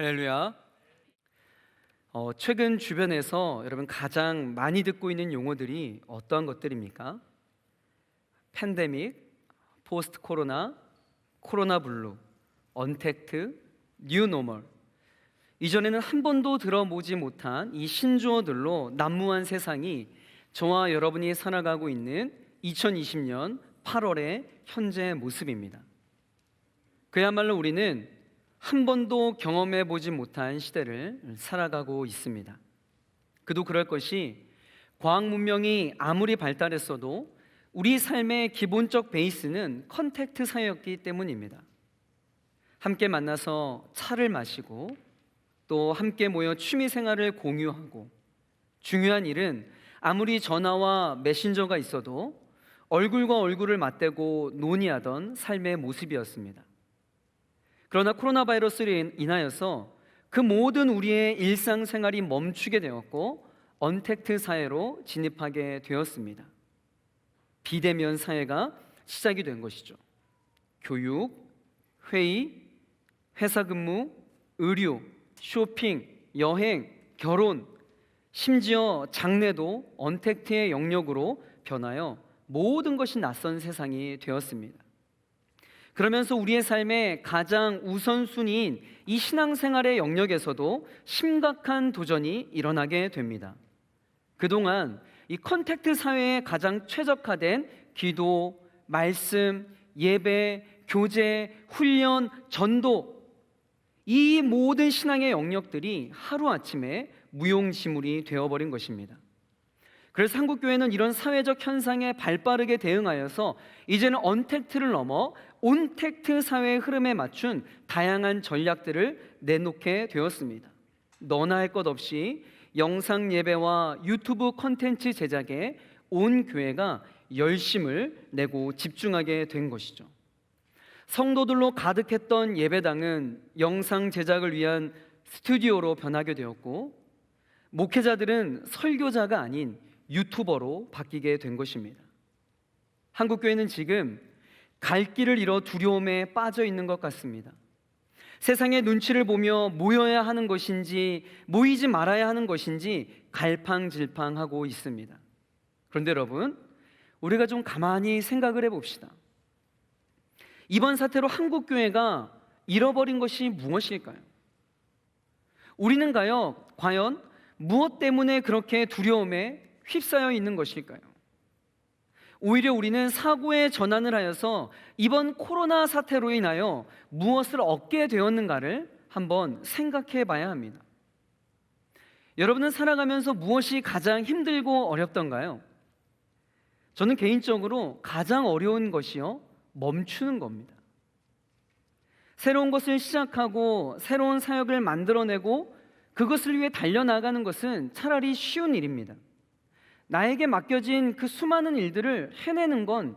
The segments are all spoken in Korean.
할렐루야. 최근 주변에서 여러분 가장 많이 듣고 있는 용어들이 어떠한 것들입니까? 팬데믹, 포스트 코로나, 코로나 블루, 언택트, 뉴 노멀. 이전에는 한 번도 들어보지 못한 이 신조어들로 난무한 세상이 저와 여러분이 살아가고 있는 2020년 8월의 현재 모습입니다. 그야말로 우리는 한 번도 경험해 보지 못한 시대를 살아가고 있습니다. 그도 그럴 것이 과학 문명이 아무리 발달했어도 우리 삶의 기본적 베이스는 컨택트 사회였기 때문입니다. 함께 만나서 차를 마시고 또 함께 모여 취미 생활을 공유하고, 중요한 일은 아무리 전화와 메신저가 있어도 얼굴과 얼굴을 맞대고 논의하던 삶의 모습이었습니다. 그러나 코로나 바이러스로 인하여서 그 모든 우리의 일상생활이 멈추게 되었고 언택트 사회로 진입하게 되었습니다. 비대면 사회가 시작이 된 것이죠. 교육, 회의, 회사 근무, 의료, 쇼핑, 여행, 결혼, 심지어 장래도 언택트의 영역으로 변하여 모든 것이 낯선 세상이 되었습니다. 그러면서 우리의 삶의 가장 우선순위인 이 신앙생활의 영역에서도 심각한 도전이 일어나게 됩니다. 그동안 이 컨택트 사회에 가장 최적화된 기도, 말씀, 예배, 교제, 훈련, 전도, 이 모든 신앙의 영역들이 하루아침에 무용지물이 되어버린 것입니다. 그래서 한국교회는 이런 사회적 현상에 발빠르게 대응하여서 이제는 언택트를 넘어 온택트 사회의 흐름에 맞춘 다양한 전략들을 내놓게 되었습니다. 너나 할 것 없이 영상 예배와 유튜브 콘텐츠 제작에 온 교회가 열심을 내고 집중하게 된 것이죠. 성도들로 가득했던 예배당은 영상 제작을 위한 스튜디오로 변하게 되었고, 목회자들은 설교자가 아닌 유튜버로 바뀌게 된 것입니다. 한국교회는 지금 갈 길을 잃어 두려움에 빠져 있는 것 같습니다. 세상의 눈치를 보며 모여야 하는 것인지 모이지 말아야 하는 것인지 갈팡질팡하고 있습니다. 그런데 여러분, 우리가 좀 가만히 생각을 해봅시다. 이번 사태로 한국교회가 잃어버린 것이 무엇일까요? 우리는 과연 무엇 때문에 그렇게 두려움에 휩싸여 있는 것일까요? 오히려 우리는 사고의 전환을 하여서 이번 코로나 사태로 인하여 무엇을 얻게 되었는가를 한번 생각해 봐야 합니다. 여러분은 살아가면서 무엇이 가장 힘들고 어렵던가요? 저는 개인적으로 가장 어려운 것이요, 멈추는 겁니다. 새로운 것을 시작하고 새로운 사역을 만들어내고 그것을 위해 달려나가는 것은 차라리 쉬운 일입니다. 나에게 맡겨진 그 수많은 일들을 해내는 건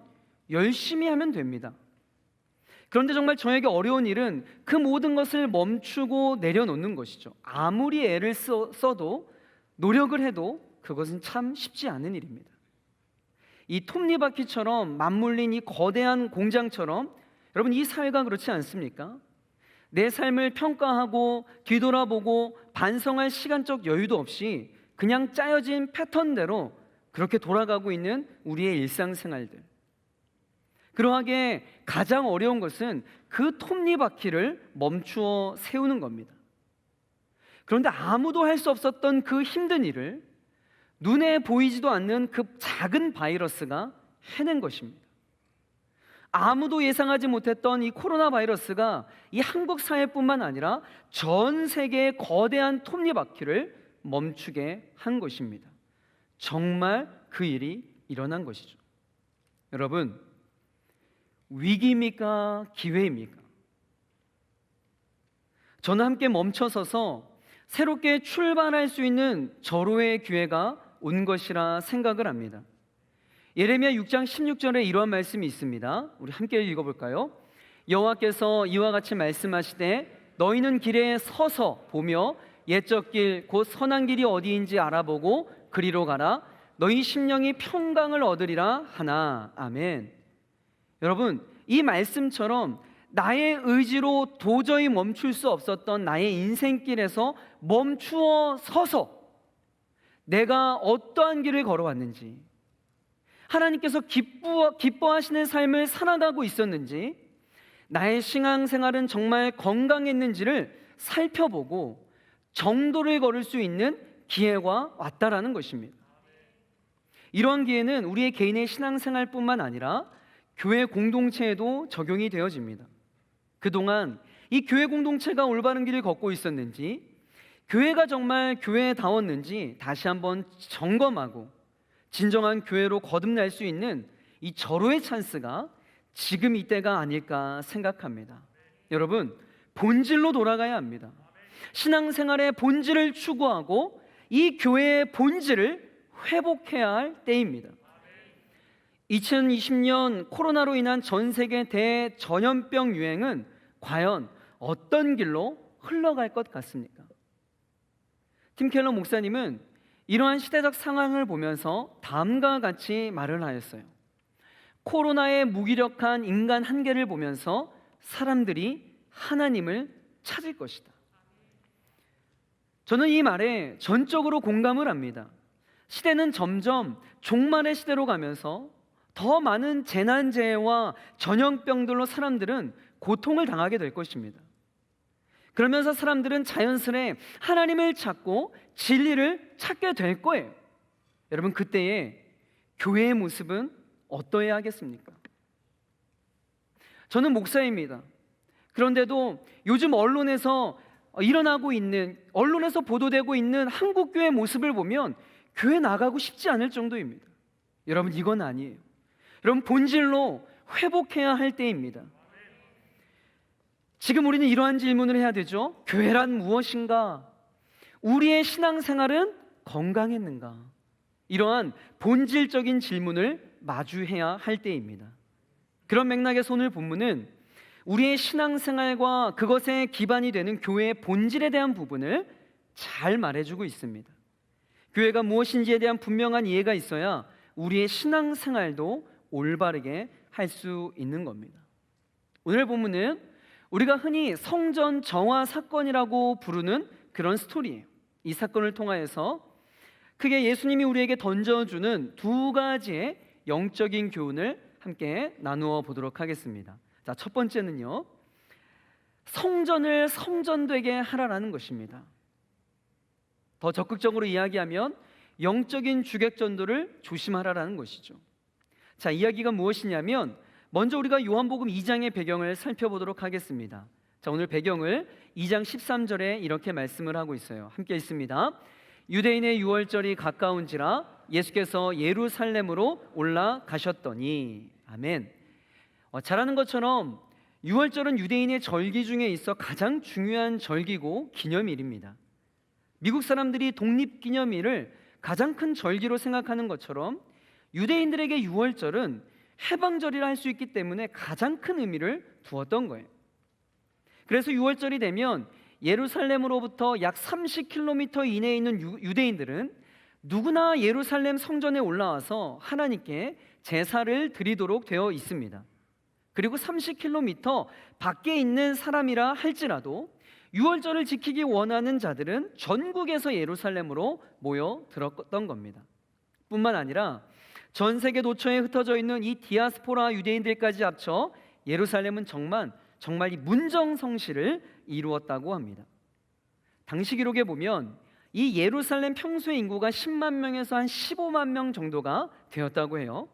열심히 하면 됩니다. 그런데 정말 저에게 어려운 일은 그 모든 것을 멈추고 내려놓는 것이죠. 아무리 애를 써도 노력을 해도 그것은 참 쉽지 않은 일입니다. 이 톱니바퀴처럼 맞물린 이 거대한 공장처럼 여러분, 이 사회가 그렇지 않습니까? 내 삶을 평가하고 뒤돌아보고 반성할 시간적 여유도 없이 그냥 짜여진 패턴대로 그렇게 돌아가고 있는 우리의 일상생활들. 그러하게 가장 어려운 것은 그 톱니바퀴를 멈추어 세우는 겁니다. 그런데 아무도 할 수 없었던 그 힘든 일을 눈에 보이지도 않는 그 작은 바이러스가 해낸 것입니다. 아무도 예상하지 못했던 이 코로나 바이러스가 이 한국 사회뿐만 아니라 전 세계의 거대한 톱니바퀴를 멈추게 한 것입니다. 정말 그 일이 일어난 것이죠. 여러분, 위기입니까? 기회입니까? 저는 함께 멈춰서서 새롭게 출발할 수 있는 절호의 기회가 온 것이라 생각을 합니다. 예레미야 6장 16절에 이러한 말씀이 있습니다. 우리 함께 읽어볼까요? 여호와께서 이와 같이 말씀하시되 너희는 길에 서서 보며 옛적 길 곧 선한 길이 어디인지 알아보고 그리로 가라. 너희 심령이 평강을 얻으리라 하나. 아멘. 여러분, 이 말씀처럼 나의 의지로 도저히 멈출 수 없었던 나의 인생길에서 멈추어 서서 내가 어떠한 길을 걸어왔는지, 하나님께서 기뻐하시는 삶을 살아가고 있었는지, 나의 신앙생활은 정말 건강했는지를 살펴보고 정도를 걸을 수 있는 기회가 왔다라는 것입니다. 이러한 기회는 우리의 개인의 신앙생활뿐만 아니라 교회 공동체에도 적용이 되어집니다. 그동안 이 교회 공동체가 올바른 길을 걷고 있었는지, 교회가 정말 교회다웠는지 다시 한번 점검하고 진정한 교회로 거듭날 수 있는 이 절호의 찬스가 지금 이때가 아닐까 생각합니다. 여러분, 본질로 돌아가야 합니다. 신앙생활의 본질을 추구하고 이 교회의 본질을 회복해야 할 때입니다. 2020년 코로나로 인한 전 세계 대전염병 유행은 과연 어떤 길로 흘러갈 것 같습니까? 팀 켈러 목사님은 이러한 시대적 상황을 보면서 다음과 같이 말을 하였어요. 코로나의 무기력한 인간 한계를 보면서 사람들이 하나님을 찾을 것이다. 저는 이 말에 전적으로 공감을 합니다. 시대는 점점 종말의 시대로 가면서 더 많은 재난재해와 전염병들로 사람들은 고통을 당하게 될 것입니다. 그러면서 사람들은 자연스레 하나님을 찾고 진리를 찾게 될 거예요. 여러분, 그때의 교회의 모습은 어떠해야 하겠습니까? 저는 목사입니다. 그런데도 요즘 언론에서 보도되고 있는 한국교회 모습을 보면 교회 나가고 싶지 않을 정도입니다. 여러분, 이건 아니에요. 여러분, 본질로 회복해야 할 때입니다. 지금 우리는 이러한 질문을 해야 되죠. 교회란 무엇인가? 우리의 신앙생활은 건강했는가? 이러한 본질적인 질문을 마주해야 할 때입니다. 그런 맥락에서 오늘 본문은 우리의 신앙생활과 그것에 기반이 되는 교회의 본질에 대한 부분을 잘 말해주고 있습니다. 교회가 무엇인지에 대한 분명한 이해가 있어야 우리의 신앙생활도 올바르게 할 수 있는 겁니다. 오늘 본문은 우리가 흔히 성전 정화 사건이라고 부르는 그런 스토리예요. 이 사건을 통하여서 크게 예수님이 우리에게 던져주는 두 가지의 영적인 교훈을 함께 나누어 보도록 하겠습니다. 자, 첫 번째는요, 성전을 성전되게 하라라는 것입니다. 더 적극적으로 이야기하면 영적인 주객전도를 조심하라라는 것이죠. 자, 이야기가 무엇이냐면 먼저 우리가 요한복음 2장의 배경을 살펴보도록 하겠습니다. 자, 오늘 배경을 2장 13절에 이렇게 말씀을 하고 있어요. 함께 읽습니다. 유대인의 유월절이 가까운지라 예수께서 예루살렘으로 올라가셨더니. 아멘. 잘 아는 것처럼 유월절은 유대인의 절기 중에 있어 가장 중요한 절기고 기념일입니다. 미국 사람들이 독립기념일을 가장 큰 절기로 생각하는 것처럼 유대인들에게 유월절은 해방절이라 할 수 있기 때문에 가장 큰 의미를 두었던 거예요. 그래서 유월절이 되면 예루살렘으로부터 약 30km 이내에 있는 유대인들은 누구나 예루살렘 성전에 올라와서 하나님께 제사를 드리도록 되어 있습니다. 그리고 30km 밖에 있는 사람이라 할지라도 유월절을 지키기 원하는 자들은 전국에서 예루살렘으로 모여들었던 겁니다. 뿐만 아니라 전 세계 도처에 흩어져 있는 이 디아스포라 유대인들까지 합쳐 예루살렘은 정말 이 문정성시를 이루었다고 합니다. 당시 기록에 보면 이 예루살렘 평소의 인구가 10만 명에서 한 15만 명 정도가 되었다고 해요.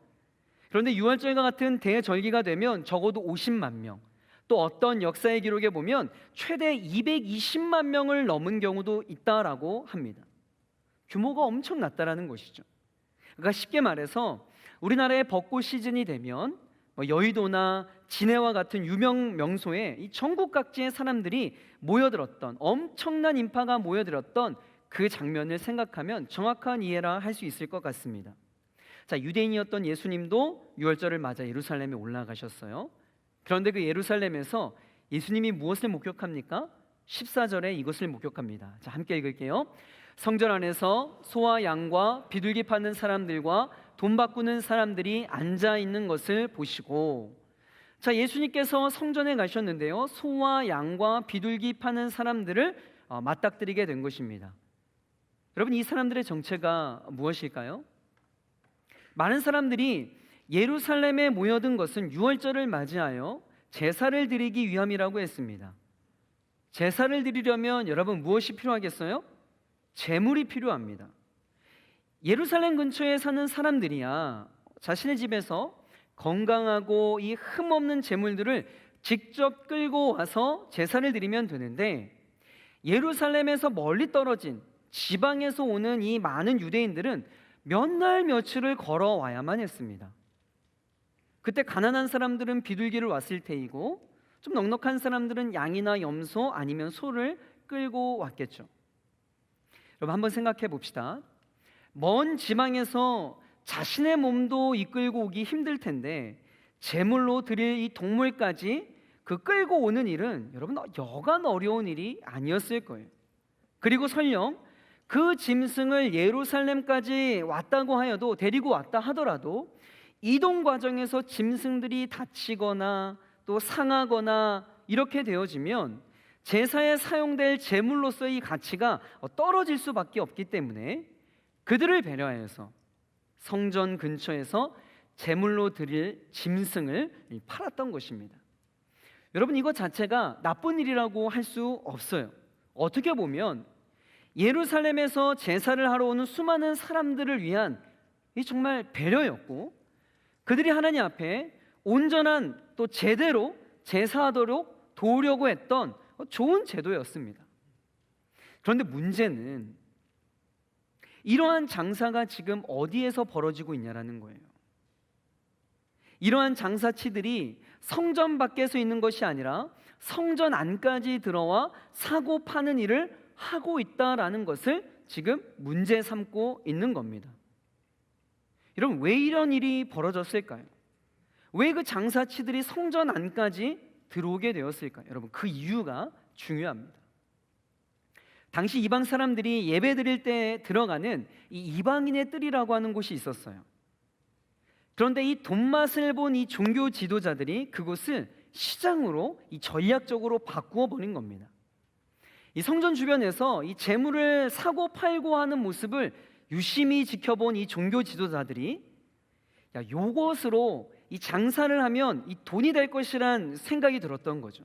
그런데 유월절과 같은 대절기가 되면 적어도 50만 명, 또 어떤 역사의 기록에 보면 최대 220만 명을 넘은 경우도 있다라고 합니다. 규모가 엄청났다라는 것이죠. 그러니까 쉽게 말해서 우리나라의 벚꽃 시즌이 되면 여의도나 진해와 같은 유명 명소에 이 전국 각지의 사람들이 모여들었던, 엄청난 인파가 모여들었던 그 장면을 생각하면 정확한 이해라 할 수 있을 것 같습니다. 자, 유대인이었던 예수님도 유월절을 맞아 예루살렘에 올라가셨어요. 그런데 그 예루살렘에서 예수님이 무엇을 목격합니까? 14절에 이것을 목격합니다. 자, 함께 읽을게요. 성전 안에서 소와 양과 비둘기 파는 사람들과 돈 바꾸는 사람들이 앉아 있는 것을 보시고, 자, 예수님께서 성전에 가셨는데요, 소와 양과 비둘기 파는 사람들을 맞닥뜨리게 된 것입니다. 여러분, 이 사람들의 정체가 무엇일까요? 많은 사람들이 예루살렘에 모여든 것은 유월절을 맞이하여 제사를 드리기 위함이라고 했습니다. 제사를 드리려면 여러분 무엇이 필요하겠어요? 제물이 필요합니다. 예루살렘 근처에 사는 사람들이야 자신의 집에서 건강하고 이 흠없는 제물들을 직접 끌고 와서 제사를 드리면 되는데, 예루살렘에서 멀리 떨어진 지방에서 오는 이 많은 유대인들은 몇 날 며칠을 걸어와야만 했습니다. 그때 가난한 사람들은 비둘기를 왔을 테이고, 좀 넉넉한 사람들은 양이나 염소 아니면 소를 끌고 왔겠죠. 여러분, 한번 생각해 봅시다. 먼 지방에서 자신의 몸도 이끌고 오기 힘들 텐데 제물로 드릴 이 동물까지 그 끌고 오는 일은 여러분 여간 어려운 일이 아니었을 거예요. 그리고 설령 그 짐승을 예루살렘까지 왔다고 하여도, 데리고 왔다 하더라도 이동 과정에서 짐승들이 다치거나 또 상하거나 이렇게 되어지면 제사에 사용될 제물로서의 이 가치가 떨어질 수밖에 없기 때문에 그들을 배려해서 성전 근처에서 제물로 드릴 짐승을 팔았던 것입니다. 여러분, 이것 자체가 나쁜 일이라고 할 수 없어요. 어떻게 보면 예루살렘에서 제사를 하러 오는 수많은 사람들을 위한 이 정말 배려였고, 그들이 하나님 앞에 온전한 또 제대로 제사하도록 도우려고 했던 좋은 제도였습니다. 그런데 문제는 이러한 장사가 지금 어디에서 벌어지고 있냐라는 거예요. 이러한 장사치들이 성전 밖에서 있는 것이 아니라 성전 안까지 들어와 사고 파는 일을 하고 있다라는 것을 지금 문제 삼고 있는 겁니다. 여러분, 왜 이런 일이 벌어졌을까요? 왜 그 장사치들이 성전 안까지 들어오게 되었을까요? 여러분, 그 이유가 중요합니다. 당시 이방 사람들이 예배 드릴 때 들어가는 이 이방인의 뜰이라고 하는 곳이 있었어요. 그런데 이 돈맛을 본 이 종교 지도자들이 그곳을 시장으로 이 전략적으로 바꾸어 버린 겁니다. 이 성전 주변에서 이 재물을 사고 팔고 하는 모습을 유심히 지켜본 이 종교 지도자들이, 야, 요것으로 이 장사를 하면 이 돈이 될 것이란 생각이 들었던 거죠.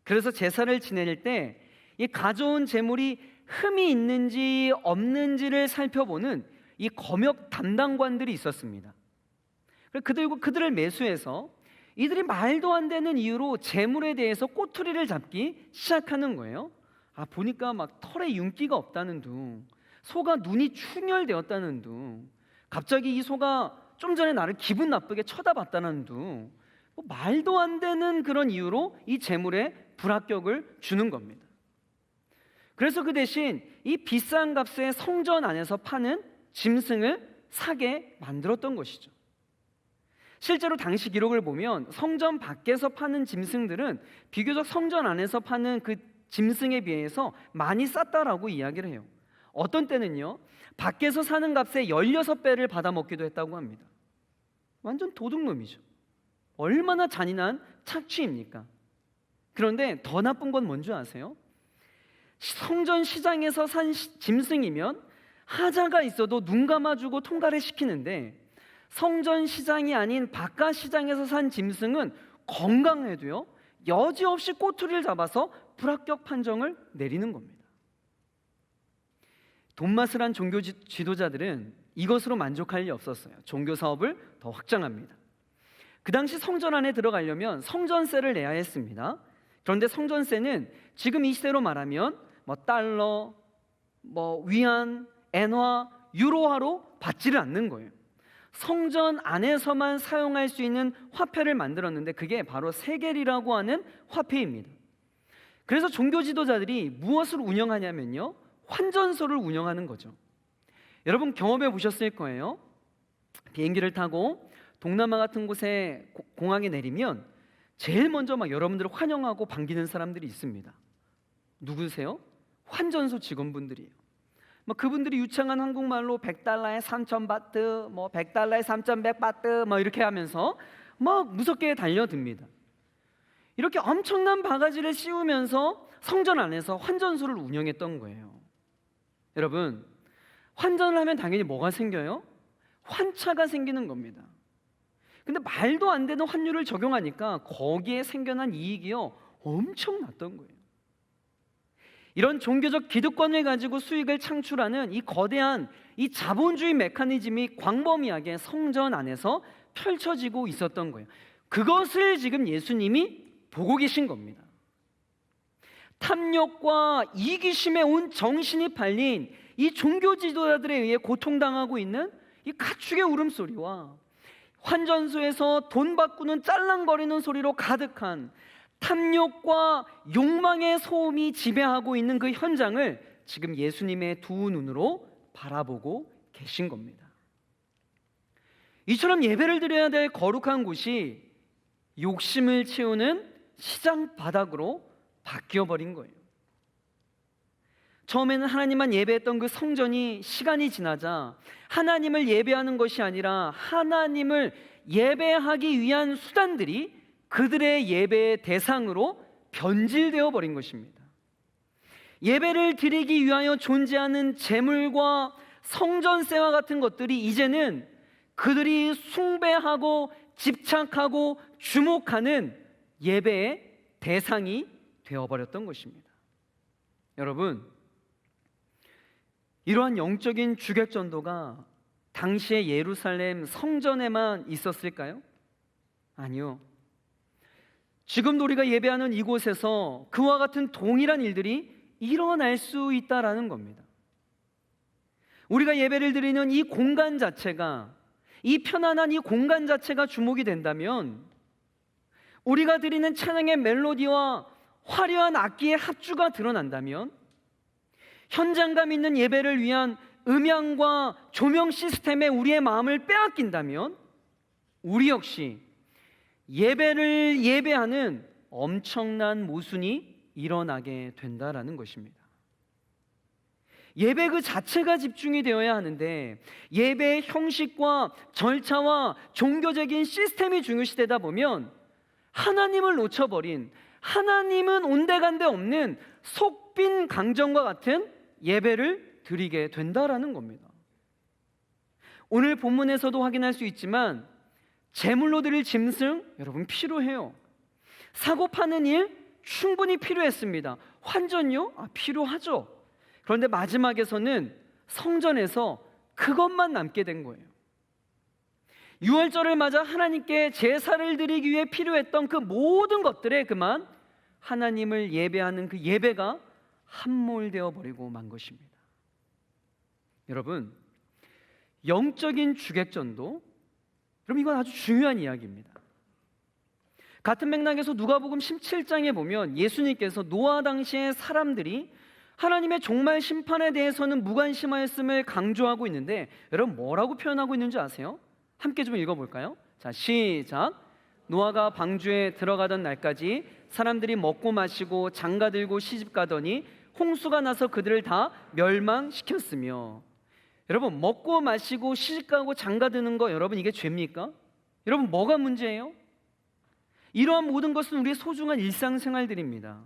그래서 제사를 지낼 때 이 가져온 재물이 흠이 있는지 없는지를 살펴보는 이 검역 담당관들이 있었습니다. 그들을 매수해서 이들이 말도 안 되는 이유로 재물에 대해서 꼬투리를 잡기 시작하는 거예요. 보니까 막 털에 윤기가 없다는 둥, 소가 눈이 충혈되었다는 둥, 갑자기 이 소가 좀 전에 나를 기분 나쁘게 쳐다봤다는 둥, 말도 안 되는 그런 이유로 이 재물에 불합격을 주는 겁니다. 그래서 그 대신 이 비싼 값에 성전 안에서 파는 짐승을 사게 만들었던 것이죠. 실제로 당시 기록을 보면 성전 밖에서 파는 짐승들은 비교적 성전 안에서 파는 그 짐승에 비해서 많이 쌌다라고 이야기를 해요. 어떤 때는요, 밖에서 사는 값의 16배를 받아먹기도 했다고 합니다. 완전 도둑놈이죠. 얼마나 잔인한 착취입니까? 그런데 더 나쁜 건 뭔지 아세요? 성전 시장에서 산 짐승이면 하자가 있어도 눈 감아주고 통과를 시키는데, 성전 시장이 아닌 바깥 시장에서 산 짐승은 건강해도요, 여지없이 꼬투리를 잡아서 불합격 판정을 내리는 겁니다. 돈맛을 한 종교 지도자들은 이것으로 만족할 리 없었어요. 종교 사업을 더 확장합니다. 그 당시 성전 안에 들어가려면 성전세를 내야 했습니다. 그런데 성전세는 지금 이 시대로 말하면 달러, 위안, 엔화, 유로화로 받지를 않는 거예요. 성전 안에서만 사용할 수 있는 화폐를 만들었는데 그게 바로 세겔이라고 하는 화폐입니다. 그래서 종교 지도자들이 무엇을 운영하냐면요, 환전소를 운영하는 거죠. 여러분 경험해 보셨을 거예요. 비행기를 타고 동남아 같은 곳에 공항에 내리면 제일 먼저 여러분들을 환영하고 반기는 사람들이 있습니다. 누구세요? 환전소 직원분들이에요. 그분들이 유창한 한국말로 $100에 3,000바트, $100에 3,100바트 이렇게 하면서 막 무섭게 달려듭니다. 이렇게 엄청난 바가지를 씌우면서 성전 안에서 환전소를 운영했던 거예요. 여러분, 환전을 하면 당연히 뭐가 생겨요? 환차가 생기는 겁니다. 근데 말도 안 되는 환율을 적용하니까 거기에 생겨난 이익이요, 엄청났던 거예요. 이런 종교적 기득권을 가지고 수익을 창출하는 이 거대한 이 자본주의 메커니즘이 광범위하게 성전 안에서 펼쳐지고 있었던 거예요. 그것을 지금 예수님이 보고 계신 겁니다. 탐욕과 이기심에 온 정신이 팔린 이 종교 지도자들에 의해 고통당하고 있는 이 가축의 울음소리와 환전소에서 돈 바꾸는 짤랑거리는 소리로 가득한 탐욕과 욕망의 소음이 지배하고 있는 그 현장을 지금 예수님의 두 눈으로 바라보고 계신 겁니다. 이처럼 예배를 드려야 될 거룩한 곳이 욕심을 채우는 시장 바닥으로 바뀌어버린 거예요. 처음에는 하나님만 예배했던 그 성전이 시간이 지나자 하나님을 예배하는 것이 아니라 하나님을 예배하기 위한 수단들이 그들의 예배의 대상으로 변질되어 버린 것입니다. 예배를 드리기 위하여 존재하는 제물과 성전세와 같은 것들이 이제는 그들이 숭배하고 집착하고 주목하는 예배의 대상이 되어버렸던 것입니다. 여러분, 이러한 영적인 주객전도가 당시의 예루살렘 성전에만 있었을까요? 아니요. 지금도 우리가 예배하는 이곳에서 그와 같은 동일한 일들이 일어날 수 있다라는 겁니다. 우리가 예배를 드리는 이 공간 자체가, 이 편안한 이 공간 자체가 주목이 된다면, 우리가 드리는 찬양의 멜로디와 화려한 악기의 합주가 드러난다면, 현장감 있는 예배를 위한 음향과 조명 시스템에 우리의 마음을 빼앗긴다면, 우리 역시 예배를 예배하는 엄청난 모순이 일어나게 된다라는 것입니다. 예배 그 자체가 집중이 되어야 하는데 예배의 형식과 절차와 종교적인 시스템이 중요시되다 보면 하나님을 놓쳐버린, 하나님은 온데간데 없는 속빈 강정과 같은 예배를 드리게 된다라는 겁니다. 오늘 본문에서도 확인할 수 있지만 제물로 드릴 짐승, 여러분 필요해요. 사고 파는 일 충분히 필요했습니다. 환전요? 필요하죠. 그런데 마지막에서는 성전에서 그것만 남게 된 거예요. 유월절을 맞아 하나님께 제사를 드리기 위해 필요했던 그 모든 것들에 그만 하나님을 예배하는 그 예배가 함몰되어 버리고 만 것입니다. 여러분, 영적인 주객전도, 그럼 이건 아주 중요한 이야기입니다. 같은 맥락에서 누가복음 17장에 보면 예수님께서 노아 당시의 사람들이 하나님의 종말 심판에 대해서는 무관심하였음을 강조하고 있는데, 여러분 뭐라고 표현하고 있는지 아세요? 함께 좀 읽어볼까요? 자, 시작. 노아가 방주에 들어가던 날까지 사람들이 먹고 마시고 장가들고 시집가더니 홍수가 나서 그들을 다 멸망시켰으며. 여러분, 먹고 마시고 시집가고 장가드는 거, 여러분 이게 죄입니까? 여러분 뭐가 문제예요? 이러한 모든 것은 우리의 소중한 일상생활들입니다.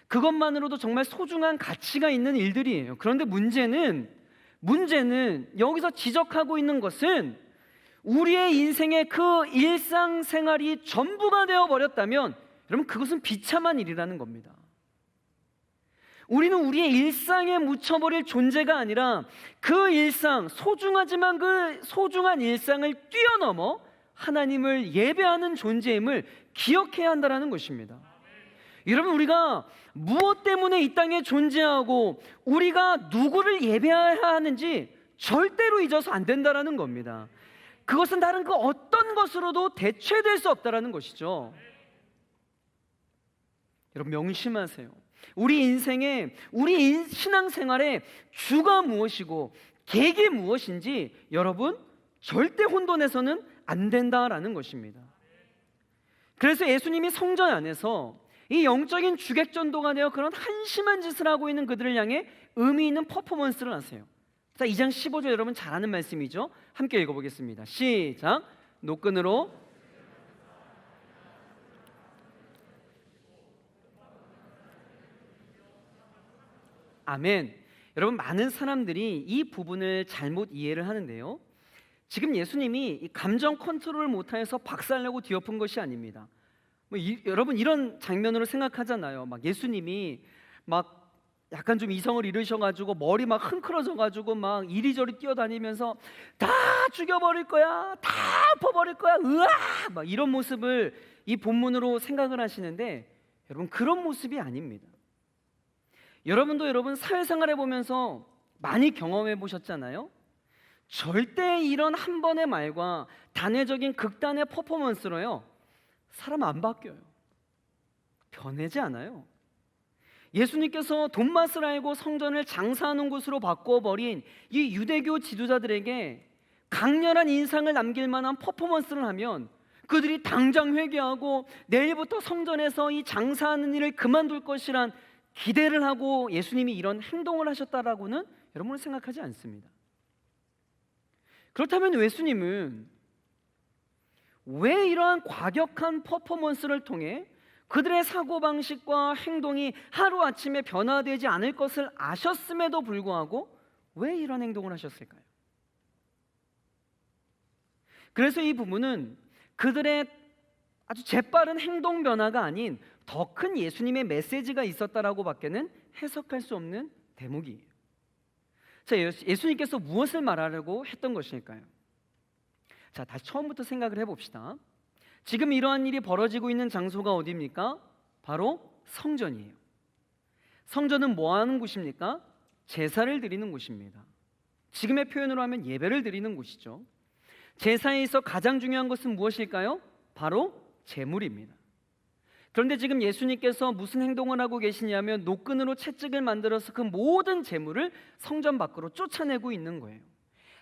그것만으로도 정말 소중한 가치가 있는 일들이에요. 그런데 문제는 여기서 지적하고 있는 것은 우리의 인생의 그 일상생활이 전부가 되어버렸다면 여러분 그것은 비참한 일이라는 겁니다. 우리는 우리의 일상에 묻혀버릴 존재가 아니라 그 일상, 소중하지만 그 소중한 일상을 뛰어넘어 하나님을 예배하는 존재임을 기억해야 한다는 것입니다. 여러분, 우리가 무엇 때문에 이 땅에 존재하고 우리가 누구를 예배해야 하는지 절대로 잊어서 안 된다는 겁니다. 그것은 다른 그 어떤 것으로도 대체될 수 없다는 것이죠. 여러분 명심하세요. 우리 인생에, 우리 신앙생활에 주가 무엇이고 계기 무엇인지 여러분 절대 혼돈해서는 안 된다라는 것입니다. 그래서 예수님이 성전 안에서 이 영적인 주객전도가 되어 그런 한심한 짓을 하고 있는 그들을 향해 의미 있는 퍼포먼스를 하세요. 자, 2장 15절 여러분 잘 아는 말씀이죠. 함께 읽어보겠습니다. 시작. 노끈으로 아멘. 여러분, 많은 사람들이 이 부분을 잘못 이해를 하는데요. 지금 예수님이 이 감정 컨트롤을 못해서 박살내고 뒤엎은 것이 아닙니다. 여러분, 이런 장면으로 생각하잖아요. 막 예수님이 막 약간 좀 이성을 잃으셔가지고 머리 막 흥크러져가지고 막 이리저리 뛰어다니면서 다 죽여버릴 거야, 다 엎어버릴 거야, 으아! 막 이런 모습을 이 본문으로 생각을 하시는데, 여러분, 그런 모습이 아닙니다. 여러분도 여러분 사회생활 해보면서 많이 경험해 보셨잖아요. 절대 이런 한 번의 말과 단회적인 극단의 퍼포먼스로요, 사람 안 바뀌어요. 변하지 않아요. 예수님께서 돈맛을 알고 성전을 장사하는 곳으로 바꿔버린 이 유대교 지도자들에게 강렬한 인상을 남길 만한 퍼포먼스를 하면 그들이 당장 회개하고 내일부터 성전에서 이 장사하는 일을 그만둘 것이란 기대를 하고 예수님이 이런 행동을 하셨다라고는 여러분은 생각하지 않습니다. 그렇다면 예수님은 왜 이러한 과격한 퍼포먼스를 통해 그들의 사고방식과 행동이 하루아침에 변화되지 않을 것을 아셨음에도 불구하고 왜 이런 행동을 하셨을까요? 그래서 이 부분은 그들의 아주 재빠른 행동 변화가 아닌 더 큰 예수님의 메시지가 있었다라고 밖에는 해석할 수 없는 대목이에요. 자, 예수님께서 무엇을 말하려고 했던 것일까요? 자, 다시 처음부터 생각을 해봅시다. 지금 이러한 일이 벌어지고 있는 장소가 어디입니까? 바로 성전이에요. 성전은 뭐 하는 곳입니까? 제사를 드리는 곳입니다. 지금의 표현으로 하면 예배를 드리는 곳이죠. 제사에 있어 가장 중요한 것은 무엇일까요? 바로 제물입니다. 그런데 지금 예수님께서 무슨 행동을 하고 계시냐면 노끈으로 채찍을 만들어서 그 모든 제물을 성전 밖으로 쫓아내고 있는 거예요.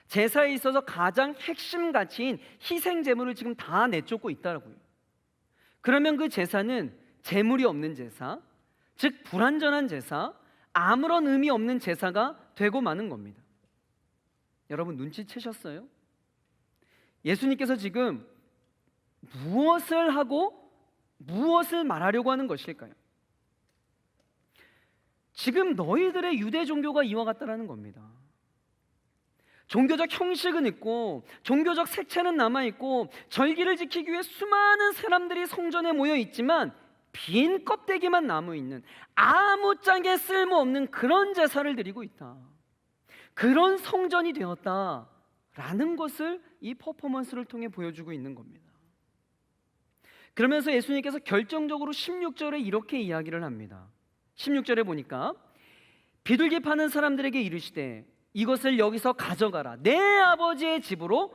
제사에 있어서 가장 핵심 가치인 희생 제물을 지금 다 내쫓고 있다고요. 그러면 그 제사는 제물이 없는 제사, 즉 불완전한 제사, 아무런 의미 없는 제사가 되고 마는 겁니다. 여러분, 눈치채셨어요? 예수님께서 지금 무엇을 하고 무엇을 말하려고 하는 것일까요? 지금 너희들의 유대 종교가 이와 같다라는 겁니다. 종교적 형식은 있고 종교적 색채는 남아있고 절기를 지키기 위해 수많은 사람들이 성전에 모여 있지만 빈 껍데기만 남아있는 아무짝에 쓸모없는 그런 제사를 드리고 있다. 그런 성전이 되었다라는 것을 이 퍼포먼스를 통해 보여주고 있는 겁니다. 그러면서 예수님께서 결정적으로 16절에 이렇게 이야기를 합니다. 16절에 보니까 비둘기 파는 사람들에게 이르시되 이것을 여기서 가져가라. 내 아버지의 집으로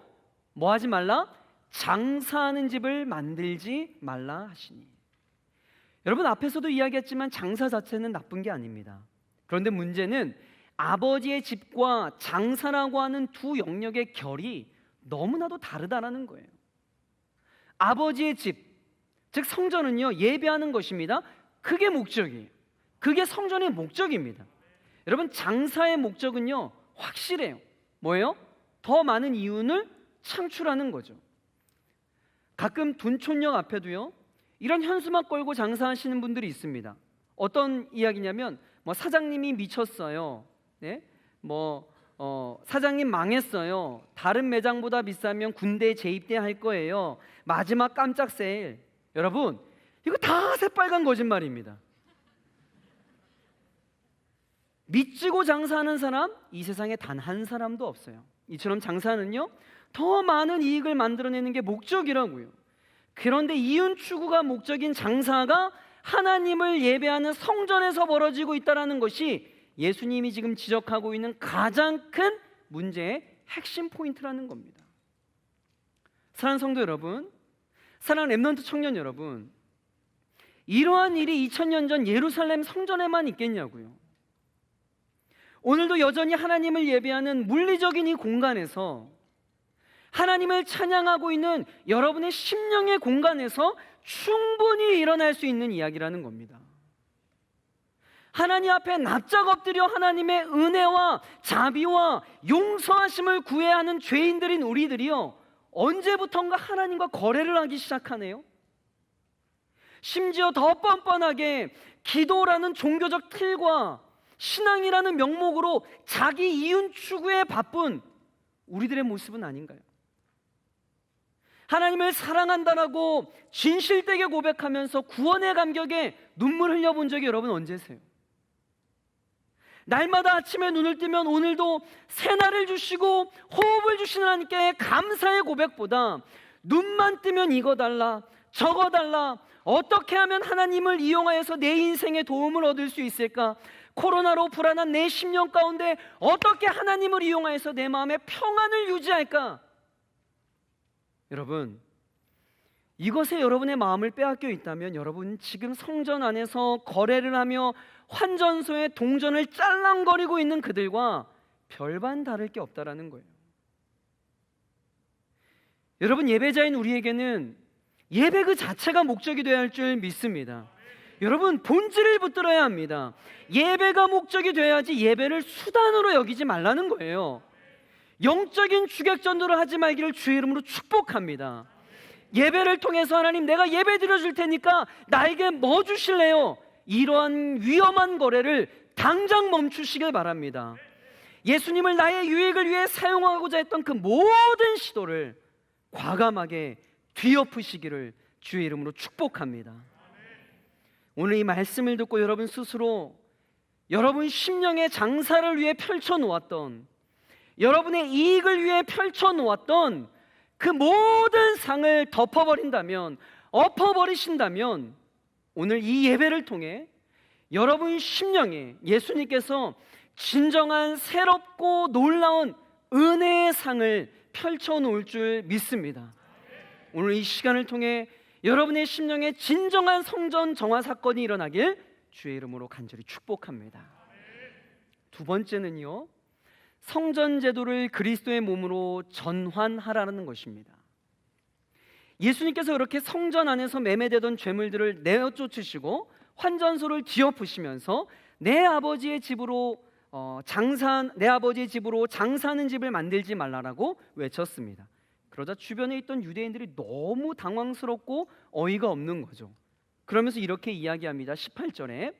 뭐 하지 말라? 장사하는 집을 만들지 말라 하시니. 여러분, 앞에서도 이야기했지만 장사 자체는 나쁜 게 아닙니다. 그런데 문제는 아버지의 집과 장사라고 하는 두 영역의 결이 너무나도 다르다라는 거예요. 아버지의 집, 즉 성전은요, 예배하는 것입니다. 그게 목적이에요. 그게 성전의 목적입니다. 여러분, 장사의 목적은요 확실해요. 뭐예요? 더 많은 이윤을 창출하는 거죠. 가끔 둔촌역 앞에도요 이런 현수막 걸고 장사하시는 분들이 있습니다. 어떤 이야기냐면 뭐 사장님이 미쳤어요. 네? 사장님 망했어요. 다른 매장보다 비싸면 군대에 재입대할 거예요. 마지막 깜짝 세일. 여러분, 이거 다 새빨간 거짓말입니다. 믿지고 장사하는 사람 이 세상에 단 한 사람도 없어요. 이처럼 장사는요 더 많은 이익을 만들어내는 게 목적이라고요. 그런데 이윤 추구가 목적인 장사가 하나님을 예배하는 성전에서 벌어지고 있다는 것이 예수님이 지금 지적하고 있는 가장 큰 문제의 핵심 포인트라는 겁니다. 사랑하는 성도 여러분, 사랑하는 렘넌트 청년 여러분, 이러한 일이 2000년 전 예루살렘 성전에만 있겠냐고요. 오늘도 여전히 하나님을 예배하는 물리적인 이 공간에서, 하나님을 찬양하고 있는 여러분의 심령의 공간에서 충분히 일어날 수 있는 이야기라는 겁니다. 하나님 앞에 납작 엎드려 하나님의 은혜와 자비와 용서하심을 구해야 하는 죄인들인 우리들이요, 언제부턴가 하나님과 거래를 하기 시작하네요. 심지어 더 뻔뻔하게 기도라는 종교적 틀과 신앙이라는 명목으로 자기 이윤 추구에 바쁜 우리들의 모습은 아닌가요? 하나님을 사랑한다라고 진실되게 고백하면서 구원의 감격에 눈물 흘려본 적이 여러분 언제세요? 날마다 아침에 눈을 뜨면 오늘도 새날을 주시고 호흡을 주시는 하나님께 감사의 고백보다 눈만 뜨면 이거 달라 저거 달라, 어떻게 하면 하나님을 이용하여서 내 인생에 도움을 얻을 수 있을까, 코로나로 불안한 내 심령 가운데 어떻게 하나님을 이용하여서 내 마음에 평안을 유지할까? 여러분, 이것에 여러분의 마음을 빼앗겨 있다면 여러분 지금 성전 안에서 거래를 하며 환전소에 동전을 짤랑거리고 있는 그들과 별반 다를 게 없다라는 거예요. 여러분, 예배자인 우리에게는 예배 그 자체가 목적이 되어야 할 줄 믿습니다. 여러분, 본질을 붙들어야 합니다. 예배가 목적이 되어야지 예배를 수단으로 여기지 말라는 거예요. 영적인 주객전도를 하지 말기를 주의 이름으로 축복합니다. 예배를 통해서 하나님, 내가 예배 드려줄 테니까 나에게 뭐 주실래요? 이러한 위험한 거래를 당장 멈추시길 바랍니다. 예수님을 나의 유익을 위해 사용하고자 했던 그 모든 시도를 과감하게 뒤엎으시기를 주의 이름으로 축복합니다. 오늘 이 말씀을 듣고 여러분 스스로 여러분 심령의 장사를 위해 펼쳐놓았던, 여러분의 이익을 위해 펼쳐놓았던 그 모든 상을 덮어버린다면, 엎어버리신다면 오늘 이 예배를 통해 여러분 심령에 예수님께서 진정한 새롭고 놀라운 은혜의 상을 펼쳐놓을 줄 믿습니다. 오늘 이 시간을 통해 여러분의 심령에 진정한 성전 정화 사건이 일어나길 주의 이름으로 간절히 축복합니다. 두 번째는요, 성전 제도를 그리스도의 몸으로 전환하라는 것입니다. 예수님께서 그렇게 성전 안에서 매매되던 죄물들을 내어쫓으시고 환전소를 뒤엎으시면서 내 아버지의 집으로 장사하는 집을 만들지 말라라고 외쳤습니다. 그러자 주변에 있던 유대인들이 너무 당황스럽고 어이가 없는 거죠. 그러면서 이렇게 이야기합니다. 18절에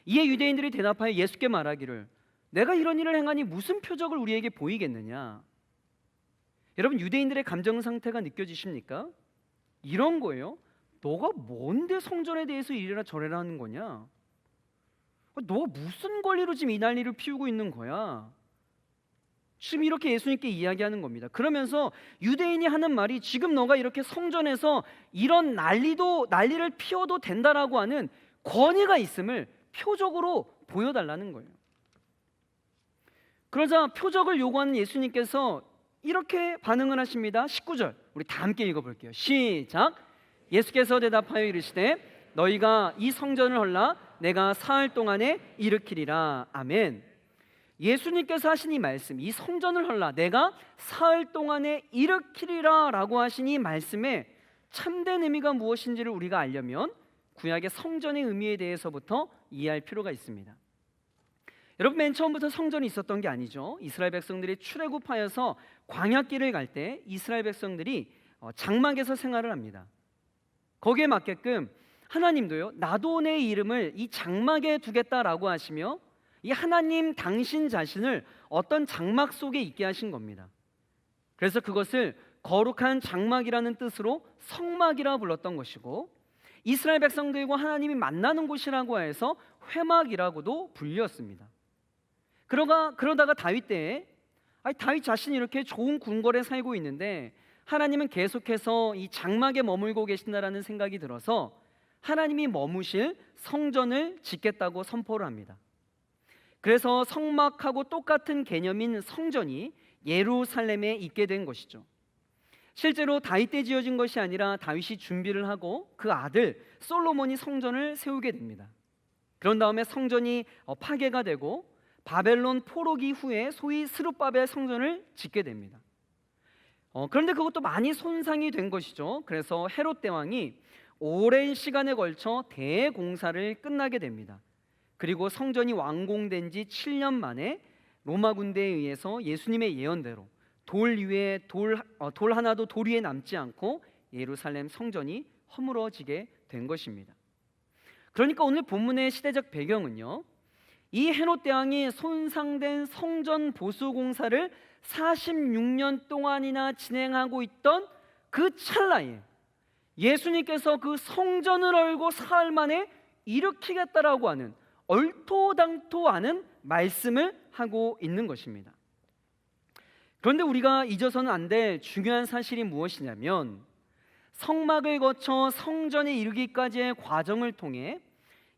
이에 유대인들이 대답하여 예수께 말하기를, 내가 이런 일을 행하니 무슨 표적을 우리에게 보이겠느냐? 여러분, 유대인들의 감정 상태가 느껴지십니까? 이런 거예요. 너가 뭔데 성전에 대해서 이래라 저래라 하는 거냐? 너가 무슨 권리로 지금 이 난리를 피우고 있는 거야? 지금 이렇게 예수님께 이야기하는 겁니다. 그러면서 유대인이 하는 말이, 지금 너가 이렇게 성전에서 이런 난리를 피워도 된다라고 하는 권위가 있음을 표적으로 보여달라는 거예요. 그러자 표적을 요구하는 예수님께서 이렇게 반응을 하십니다. 19절 우리 다 함께 읽어볼게요. 시작. 예수께서 대답하여 이르시되 너희가 이 성전을 헐라 내가 사흘 동안에 일으키리라. 아멘. 예수님께서 하신 이 말씀, 이 성전을 헐라 내가 사흘 동안에 일으키리라 라고 하신 이 말씀의 참된 의미가 무엇인지를 우리가 알려면 구약의 성전의 의미에 대해서부터 이해할 필요가 있습니다. 여러분, 맨 처음부터 성전이 있었던 게 아니죠. 이스라엘 백성들이 출애굽하여서 광야길을 갈 때 이스라엘 백성들이 장막에서 생활을 합니다. 거기에 맞게끔 하나님도요, 나도 내 이름을 이 장막에 두겠다라고 하시며 이 하나님 당신 자신을 어떤 장막 속에 있게 하신 겁니다. 그래서 그것을 거룩한 장막이라는 뜻으로 성막이라 불렀던 것이고, 이스라엘 백성들과 하나님이 만나는 곳이라고 해서 회막이라고도 불렸습니다. 그러다가 다윗 때에 다윗 자신이 이렇게 좋은 궁궐에 살고 있는데 하나님은 계속해서 이 장막에 머물고 계신다라는 생각이 들어서 하나님이 머무실 성전을 짓겠다고 선포를 합니다. 그래서 성막하고 똑같은 개념인 성전이 예루살렘에 있게 된 것이죠. 실제로 다윗 때 지어진 것이 아니라 다윗이 준비를 하고 그 아들 솔로몬이 성전을 세우게 됩니다. 그런 다음에 성전이 파괴가 되고 바벨론 포로기 이후에 소위 스룹바벨 성전을 짓게 됩니다. 그런데 그것도 많이 손상이 된 것이죠. 그래서 헤롯 대왕이 오랜 시간에 걸쳐 대공사를 끝나게 됩니다. 그리고 성전이 완공된 지 7년 만에 로마 군대에 의해서 예수님의 예언대로 돌 하나도 돌 위에 남지 않고 예루살렘 성전이 허물어지게 된 것입니다. 그러니까 오늘 본문의 시대적 배경은요, 이 헤롯 대왕이 손상된 성전 보수 공사를 46년 동안이나 진행하고 있던 그 찰나에 예수님께서 그 성전을 얼고 사흘 만에 일으키겠다라고 하는 얼토당토하는 말씀을 하고 있는 것입니다. 그런데 우리가 잊어서는 안 될 중요한 사실이 무엇이냐면 성막을 거쳐 성전에 이르기까지의 과정을 통해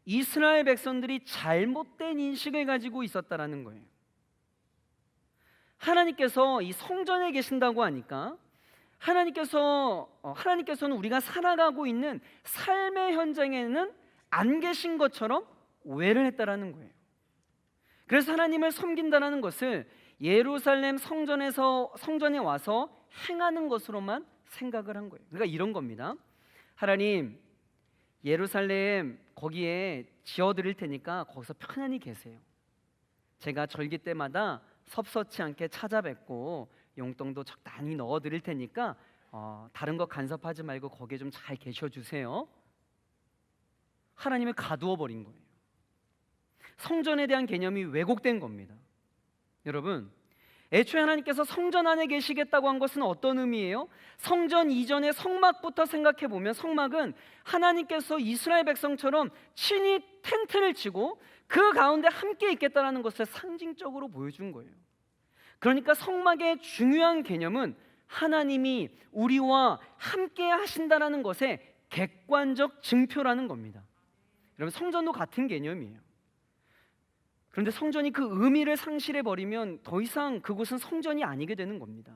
이스라엘 백성들이 잘못된 인식을 가지고 있었다라는 거예요. 하나님께서 이 성전에 계신다고 하니까 하나님께서는 우리가 살아가고 있는 삶의 현장에는 안 계신 것처럼 오해를 했다라는 거예요. 그래서 하나님을 섬긴다라는 것을 예루살렘 성전에 와서 행하는 것으로만 생각을 한 거예요. 그러니까 이런 겁니다. 하나님, 예루살렘 거기에 지어드릴 테니까 거기서 편안히 계세요. 제가 절기 때마다 섭섭치 않게 찾아뵙고 용돈도 적당히 넣어드릴 테니까 다른 거 간섭하지 말고 거기에 좀 잘 계셔주세요. 하나님을 가두어 버린 거예요. 성전에 대한 개념이 왜곡된 겁니다. 여러분, 애초에 하나님께서 성전 안에 계시겠다고 한 것은 어떤 의미예요? 성전 이전의 성막부터 생각해 보면 성막은 하나님께서 이스라엘 백성처럼 친히 텐트를 치고 그 가운데 함께 있겠다라는 것을 상징적으로 보여준 거예요. 그러니까 성막의 중요한 개념은 하나님이 우리와 함께 하신다라는 것의 객관적 증표라는 겁니다. 여러분, 성전도 같은 개념이에요. 그런데 성전이 그 의미를 상실해 버리면 더 이상 그곳은 성전이 아니게 되는 겁니다.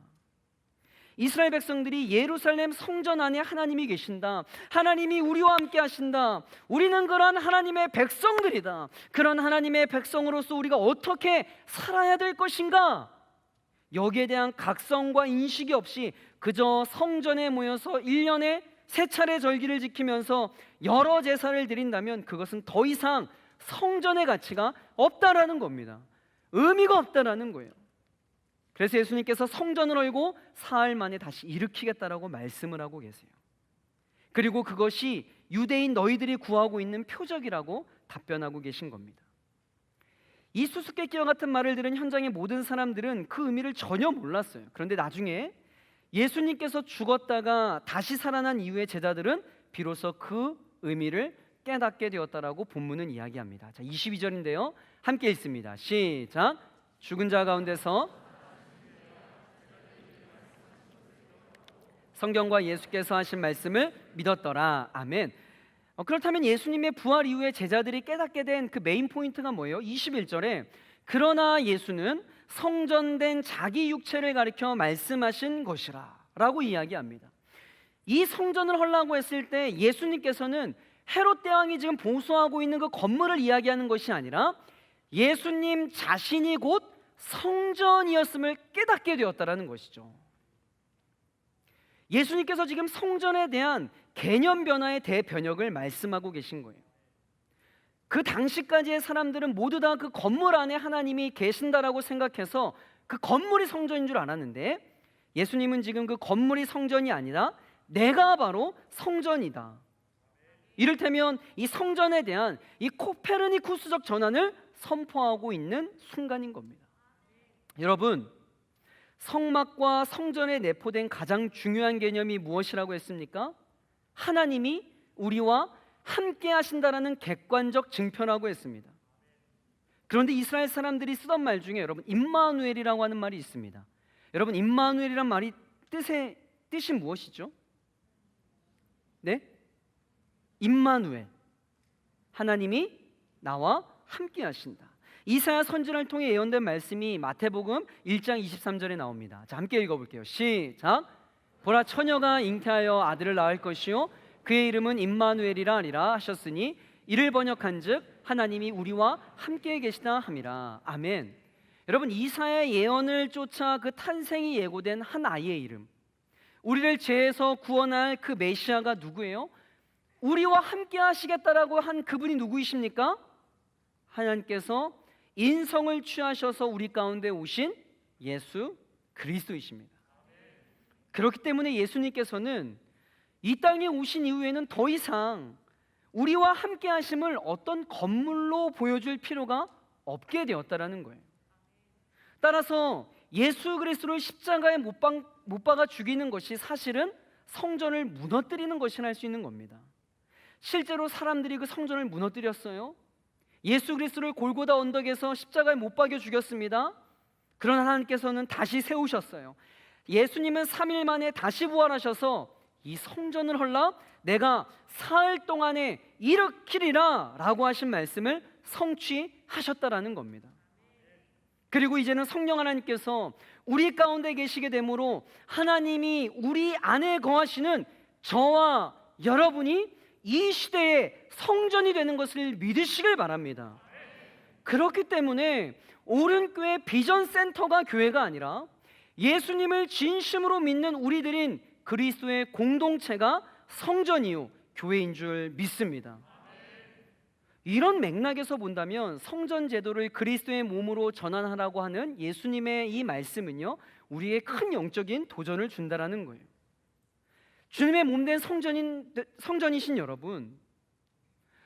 이스라엘 백성들이 예루살렘 성전 안에 하나님이 계신다, 하나님이 우리와 함께 하신다, 우리는 그러한 하나님의 백성들이다, 그런 하나님의 백성으로서 우리가 어떻게 살아야 될 것인가, 여기에 대한 각성과 인식이 없이 그저 성전에 모여서 1년에 3차례 절기를 지키면서 여러 제사를 드린다면 그것은 더 이상 성전의 가치가 없다라는 겁니다. 의미가 없다라는 거예요. 그래서 예수님께서 성전을 얼고 사흘 만에 다시 일으키겠다라고 말씀을 하고 계세요. 그리고 그것이 유대인 너희들이 구하고 있는 표적이라고 답변하고 계신 겁니다. 이 수수께끼와 같은 말을 들은 현장의 모든 사람들은 그 의미를 전혀 몰랐어요. 그런데 나중에 예수님께서 죽었다가 다시 살아난 이후의 제자들은 비로소 그 의미를 깨닫게 되었다라고 본문은 이야기합니다. 자, 22절인데요. 함께 읽습니다. 시작. 죽은 자 가운데서 성경과 예수께서 하신 말씀을 믿었더라. 아멘. 그렇다면 예수님의 부활 이후에 제자들이 깨닫게 된 그 메인 포인트가 뭐예요? 21절에 그러나 예수는 성전된 자기 육체를 가리켜 말씀하신 것이라 라고 이야기합니다. 이 성전을 헐라고 했을 때 예수님께서는 헤롯 대왕이 지금 보수하고 있는 그 건물을 이야기하는 것이 아니라 예수님 자신이 곧 성전이었음을 깨닫게 되었다라는 것이죠. 예수님께서 지금 성전에 대한 개념 변화의 대변혁을 말씀하고 계신 거예요. 그 당시까지의 사람들은 모두 다 그 건물 안에 하나님이 계신다라고 생각해서 그 건물이 성전인 줄 알았는데 예수님은 지금 그 건물이 성전이 아니라 내가 바로 성전이다, 이를테면 이 성전에 대한 이 코페르니쿠스적 전환을 선포하고 있는 순간인 겁니다. 여러분, 성막과 성전에 내포된 가장 중요한 개념이 무엇이라고 했습니까? 하나님이 우리와 함께 하신다라는 객관적 증표라고 했습니다. 그런데 이스라엘 사람들이 쓰던 말 중에 여러분 임마누엘이라고 하는 말이 있습니다. 여러분, 임마누엘이란 말이 뜻이 무엇이죠? 네? 임마누엘, 하나님이 나와 함께 하신다. 이사야 선지자를 통해 예언된 말씀이 마태복음 1장 23절에 나옵니다. 자, 함께 읽어볼게요. 시작. 보라, 처녀가 잉태하여 아들을 낳을 것이요 그의 이름은 임마누엘이라 하리라 하셨으니 이를 번역한즉 하나님이 우리와 함께 계시다 함이라. 아멘. 여러분, 이사야의 예언을 쫓아 그 탄생이 예고된 한 아이의 이름, 우리를 죄에서 구원할 그 메시아가 누구예요? 우리와 함께 하시겠다라고 한 그분이 누구이십니까? 하나님께서 인성을 취하셔서 우리 가운데 오신 예수 그리스도이십니다. 그렇기 때문에 예수님께서는 이 땅에 오신 이후에는 더 이상 우리와 함께 하심을 어떤 건물로 보여줄 필요가 없게 되었다라는 거예요. 따라서 예수 그리스도를 십자가에 못 박아 죽이는 것이 사실은 성전을 무너뜨리는 것이라 할 수 있는 겁니다. 실제로 사람들이 그 성전을 무너뜨렸어요. 예수 그리스도를 골고다 언덕에서 십자가에 못 박여 죽였습니다. 그러나 하나님께서는 다시 세우셨어요. 예수님은 3일 만에 다시 부활하셔서 이 성전을 헐라 내가 사흘 동안에 일으키리라 라고 하신 말씀을 성취하셨다라는 겁니다. 그리고 이제는 성령 하나님께서 우리 가운데 계시게 되므로 하나님이 우리 안에 거하시는 저와 여러분이 이 시대의 성전이 되는 것을 믿으시길 바랍니다. 그렇기 때문에 오른교회 비전센터가 교회가 아니라 예수님을 진심으로 믿는 우리들인 그리스도의 공동체가 성전이요 교회인 줄 믿습니다. 이런 맥락에서 본다면 성전 제도를 그리스도의 몸으로 전환하라고 하는 예수님의 이 말씀은요, 우리의 큰 영적인 도전을 준다라는 거예요. 주님의 몸된 성전이신 여러분,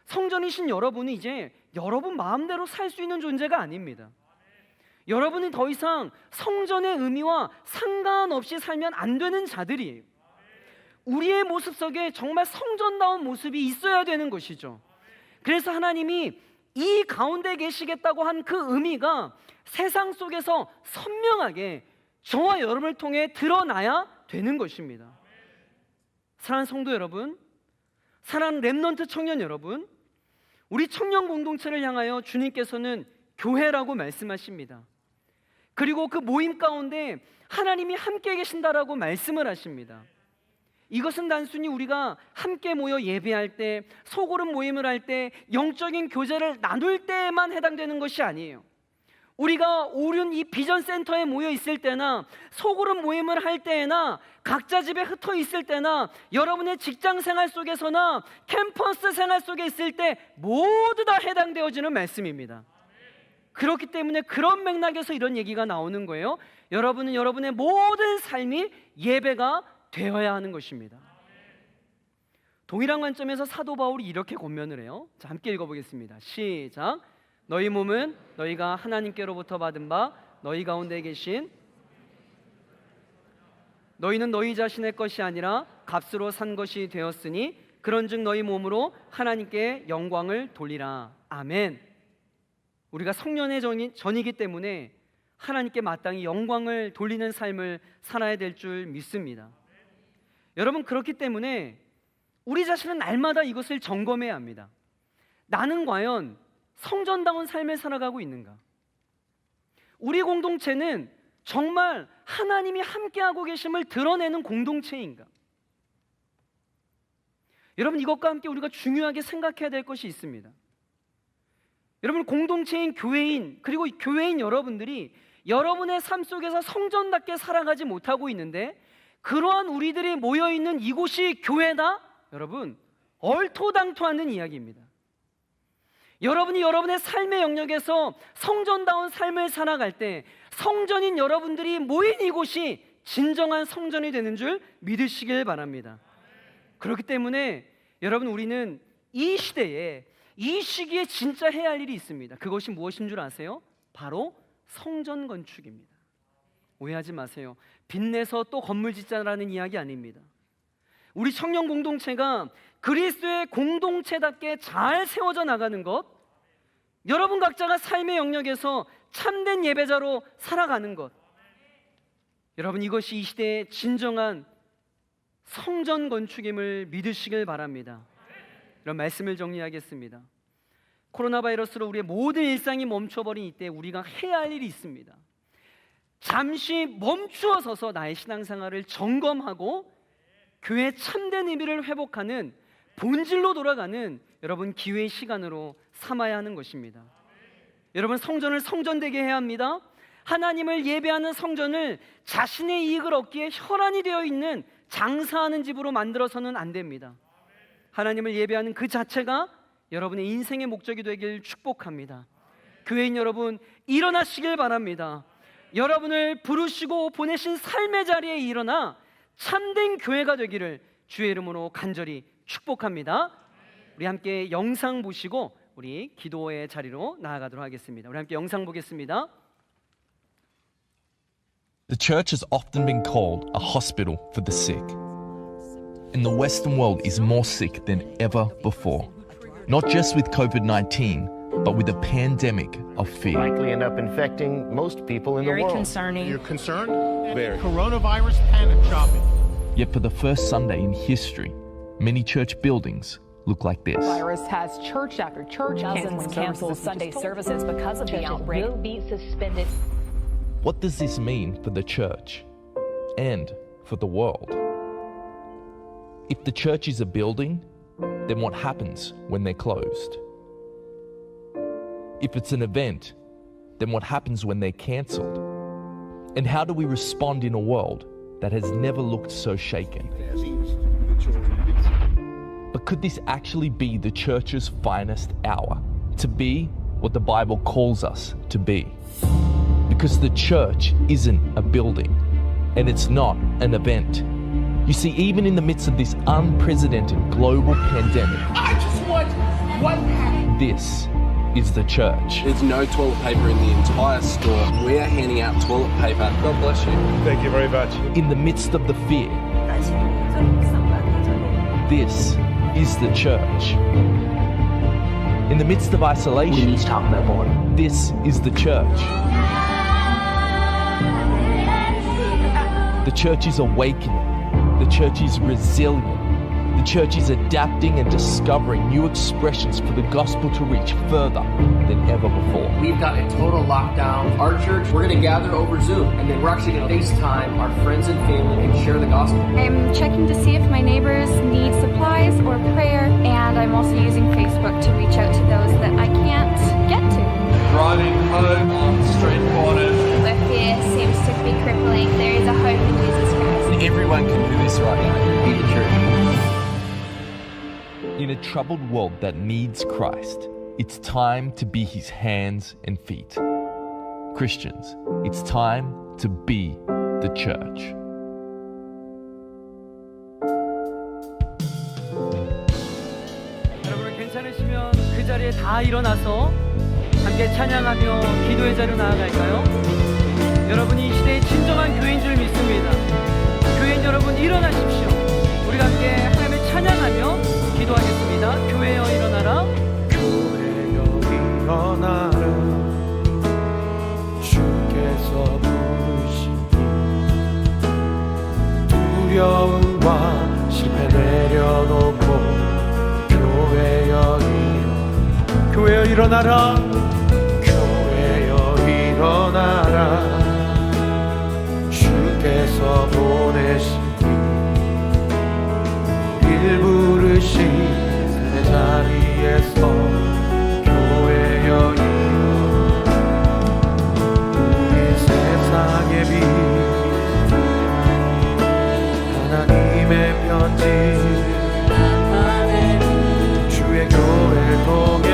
성전이신 여러분이 이제 여러분 마음대로 살 수 있는 존재가 아닙니다. 여러분이 더 이상 성전의 의미와 상관없이 살면 안 되는 자들이에요. 우리의 모습 속에 정말 성전다운 모습이 있어야 되는 것이죠. 그래서 하나님이 이 가운데 계시겠다고 한 그 의미가 세상 속에서 선명하게 저와 여러분을 통해 드러나야 되는 것입니다. 사랑하는 성도 여러분, 사랑하는 렘넌트 청년 여러분, 우리 청년 공동체를 향하여 주님께서는 교회라고 말씀하십니다. 그리고 그 모임 가운데 하나님이 함께 계신다라고 말씀을 하십니다. 이것은 단순히 우리가 함께 모여 예배할 때, 소그룹 모임을 할 때, 영적인 교제를 나눌 때에만 해당되는 것이 아니에요. 우리가 오륜 이 비전센터에 모여 있을 때나 소그룹 모임을 할 때나 각자 집에 흩어 있을 때나 여러분의 직장 생활 속에서나 캠퍼스 생활 속에 있을 때 모두 다 해당되어지는 말씀입니다. 그렇기 때문에 그런 맥락에서 이런 얘기가 나오는 거예요. 여러분은 여러분의 모든 삶이 예배가 되어야 하는 것입니다. 동일한 관점에서 사도 바울이 이렇게 권면을 해요. 자, 함께 읽어보겠습니다. 시작. 너희 몸은 너희가 하나님께로부터 받은 바 너희 가운데 계신 너희는 너희 자신의 것이 아니라 값으로 산 것이 되었으니 그런즉 너희 몸으로 하나님께 영광을 돌리라. 아멘. 우리가 성년의 전이기 때문에 하나님께 마땅히 영광을 돌리는 삶을 살아야 될 줄 믿습니다. 여러분, 그렇기 때문에 우리 자신은 날마다 이것을 점검해야 합니다. 나는 과연 성전다운 삶을 살아가고 있는가? 우리 공동체는 정말 하나님이 함께하고 계심을 드러내는 공동체인가? 여러분, 이것과 함께 우리가 중요하게 생각해야 될 것이 있습니다. 여러분, 공동체인 교회인, 그리고 교회인 여러분들이 여러분의 삶 속에서 성전답게 살아가지 못하고 있는데 그러한 우리들이 모여있는 이곳이 교회다? 여러분, 얼토당토하는 이야기입니다. 여러분이 여러분의 삶의 영역에서 성전다운 삶을 살아갈 때 성전인 여러분들이 모인 이곳이 진정한 성전이 되는 줄 믿으시길 바랍니다. 그렇기 때문에 여러분, 우리는 이 시대에 이 시기에 진짜 해야 할 일이 있습니다. 그것이 무엇인 줄 아세요? 바로 성전 건축입니다. 오해하지 마세요. 빚내서 또 건물 짓자라는 이야기 아닙니다. 우리 청년 공동체가 그리스도의 공동체답게 잘 세워져 나가는 것, 여러분 각자가 삶의 영역에서 참된 예배자로 살아가는 것, 여러분, 이것이 이 시대의 진정한 성전 건축임을 믿으시길 바랍니다. 이런 말씀을 정리하겠습니다. 코로나 바이러스로 우리의 모든 일상이 멈춰버린 이때 우리가 해야 할 일이 있습니다. 잠시 멈추어 서서 나의 신앙생활을 점검하고 교회의 참된 의미를 회복하는, 본질로 돌아가는 여러분 기회의 시간으로 삼아야 하는 것입니다. 여러분, 성전을 성전되게 해야 합니다. 하나님을 예배하는 성전을 자신의 이익을 얻기에 혈안이 되어 있는 장사하는 집으로 만들어서는 안 됩니다. 하나님을 예배하는 그 자체가 여러분의 인생의 목적이 되길 축복합니다. 교회인 여러분, 일어나시길 바랍니다. 여러분을 부르시고 보내신 삶의 자리에 일어나 참된 교회가 되기를 주의 이름으로 간절히 축복합니다. 우리 함께 영상 보시고 우리 기도의 자리로 나아가도록 하겠습니다. 우리 함께 영상 보겠습니다. The church has often been called a hospital for the sick. And the Western world is more sick than ever before. Not just with COVID-19, but with a pandemic of fear. Likely end up infecting most people in Very the world. concerning. You're concerned? Very. Coronavirus panic shopping. Yet for the first Sunday in history, many church buildings look like this. Virus has church after church canceled Sunday services because of the outbreak. Will be suspended. What does this mean for the church and for the world? If the church is a building, then what happens when they're closed? If it's an event, then what happens when they're cancelled? And how do we respond in a world that has never looked so shaken? But could this actually be the church's finest hour? To be what the Bible calls us to be? Because the church isn't a building, and it's not an event. You see, even in the midst of this unprecedented global pandemic, I just want one pack. this is the church. There's no toilet paper in the entire store. We are handing out toilet paper. God bless you. Thank you very much. In the midst of the fear, this is the church. In the midst of isolation, this is the church. The church is awakening. The church is resilient. The church is adapting and discovering new expressions for the gospel to reach further than ever before. We've got a total lockdown. Our church, we're going to gather over Zoom, and then we're actually going to FaceTime our friends and family and share the gospel. I'm checking to see if my neighbors need supplies or prayer, and I'm also using Facebook to reach out to those that I can't get to. Driving home on street corners. Where fear seems to be crippling, there is a hope in Jesus Christ. Everyone can do this right now. Be the church. In a troubled world that needs Christ, it's time to be his hands and feet. Christians, it's time to be the church. 여러분 괜찮으시면 그 자리에 다 일어나서 함께 찬양하며 기도의 자리로 나아갈까요? 여러분이 이 시대의 진정한 교회인 줄 믿습니다. 교회인 여러분 일어나십시오. 우리가 함께 하나님을 찬양하며 기도하겠습니다. 교회여 일어나라. 교회여 일어나라. 주께서 부르시니 두려움과 실패 내려놓고 교회여 일어나라. 교회여 일어나라. 주께서 보내신 일 부르신 새 자리에서 교회여 일어나. 우리 세상의 빛 하나님의 편지 주의 교회를 통해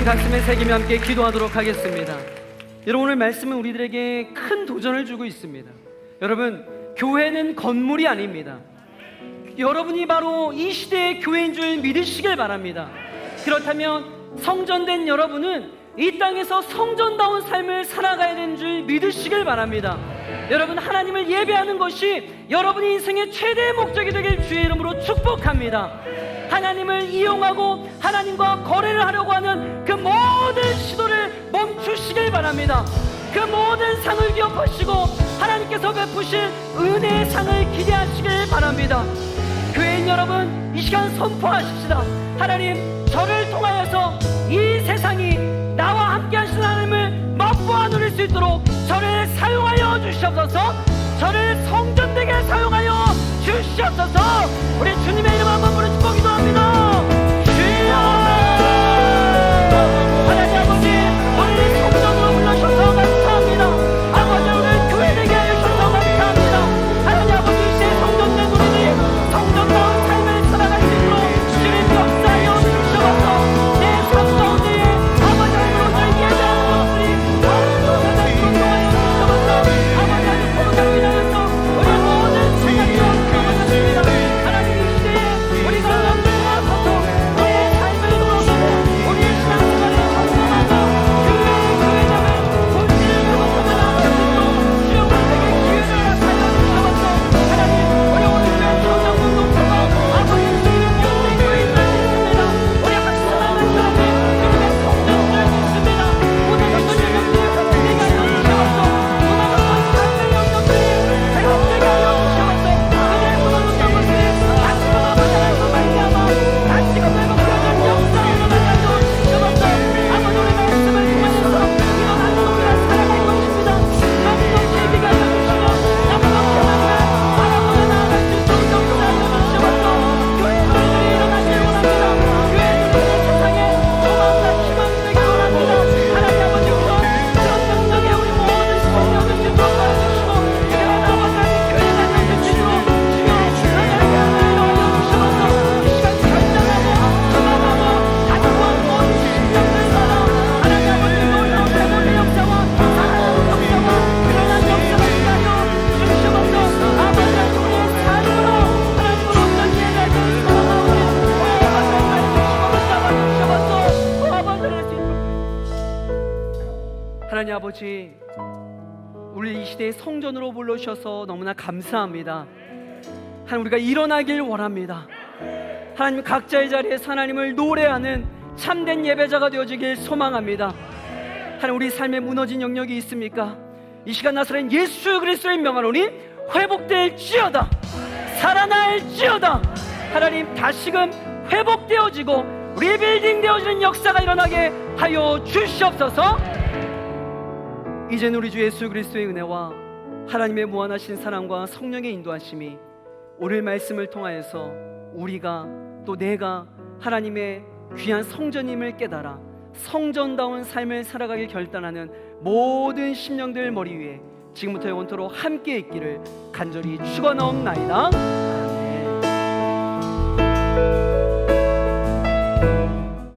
가슴에 새기며 함께 기도하도록 하겠습니다. 여러분, 오늘 말씀은 우리들에게 큰 도전을 주고 있습니다. 여러분, 교회는 건물이 아닙니다. 여러분이 바로 이 시대의 교회인 줄 믿으시길 바랍니다. 그렇다면 성전된 여러분은 이 땅에서 성전다운 삶을 살아가야 되는 줄 믿으시길 바랍니다. 여러분, 하나님을 예배하는 것이 여러분의 인생의 최대의 목적이 되길 주의 이름으로 축복합니다. 하나님을 이용하고 하나님과 거래를 하려고 하는 그 모든 시도를 멈추시길 바랍니다. 그 모든 상을 기억하시고 하나님께서 베푸실 은혜의 상을 기대하시길 바랍니다. 교회인 여러분, 이 시간 선포하십시다. 하나님, 저를 통하여서 이 세상이 나와 함께 하시는 하나님을 맛보아 누릴 수 있도록 저를 사용하여 주시옵소서. 저를 성전되게 사용하여 주시옵소서. 우리 주님의 이름 한번 부르 축복 기도합니다. 주여, 하나님 아버지, 오늘 성전으로 불러주셔서 감사합니다. 아버지, 오늘 교회 되게 해주셔서 감사합니다. 하나님 아버지, 이제 성전된 우리들이 성전다운 삶을 살아갈 수 있도록 주님 역사하여 주시옵소서. 내 삶 가운데 아버지 하나님으로 예배하는 것들이 하나님으로 세상으로 통하여 주시옵소서. 아버지 하나님, 코로나로 인하여서 우리 모든 생각이 어려워졌습니다. 하나님, 이 시대에 우리가 남들과 서서 우리의 삶을 돌아보고 우리의 신앙생활을 성공하고 교회장을 본질을 그것으로 나아갈 수 있도록 주여 우리에게 기회를 하여 주시옵소서. 하나님, 우리 오늘 교회 성장운동처가 아버지 주님의 연대 교회임을 믿습니다. 우리 같이 사랑하는 사람이 주님의 성장을 믿습니다. 오늘 어떤 영역들이 회복되게 하여 주시옵소서. 오늘 어떤 삶의 영역들이 회복되게 하여 주시옵소서. 그들의 무너졌던 것들이 다시금 아버지 하나님과 말미암아 다시금 회복되는 역사로 나가여 주시옵소서. 아버지, 우리 말씀을 통하여서 일어나는 우리가 살아갈 것입니다. 너무너무 예비가 하여 주시고 너무너무 하나님을 바라보며 나아갈 수 있도록 역사하여 주시옵소서. 교회 우리들이 일어나길 원합니다. 교회 우리의 세상에 소망과 희망이 되길 원합니다. 하나님 아버지, 우선 그런 능력에 우리 모든 성령을 주도하여 주시고 이런 아버지 하나님 교회가 되실 수 있도록 주여 하나님께 하여 주시옵소서. 이 시간 결단하고 소망하고 다투고 모든 심령들 살아 하나님 아버지 놀라운 회복의 역사와 사랑의 역사와 그러한 역사가 있하여 주시옵소서. 아버지 하나님, 우리의 삶으로 하나님으로 어떤 예배를 사랑하오니 하나님 아버지, 우리 이 시대의 성전으로 불러주셔서 너무나 감사합니다. 하나님, 우리가 일어나길 원합니다. 하나님, 각자의 자리에서 하나님을 노래하는 참된 예배자가 되어지길 소망합니다. 하나님, 우리 삶에 무너진 영역이 있습니까? 이 시간 나사렛 예수 그리스도의 명하노니 회복될지어다, 살아날지어다. 하나님, 다시금 회복되어지고 리빌딩 되어지는 역사가 일어나게 하여 주시옵소서. 이제는 우리 주 예수 그리스도의 은혜와 하나님의 무한하신 사랑과 성령의 인도하심이 오늘 말씀을 통하여서 우리가 또 내가 하나님의 귀한 성전임을 깨달아 성전다운 삶을 살아가길 결단하는 모든 심령들 머리 위에 지금부터 영원토록 함께 있기를 간절히 축원하옵나이다. 아멘.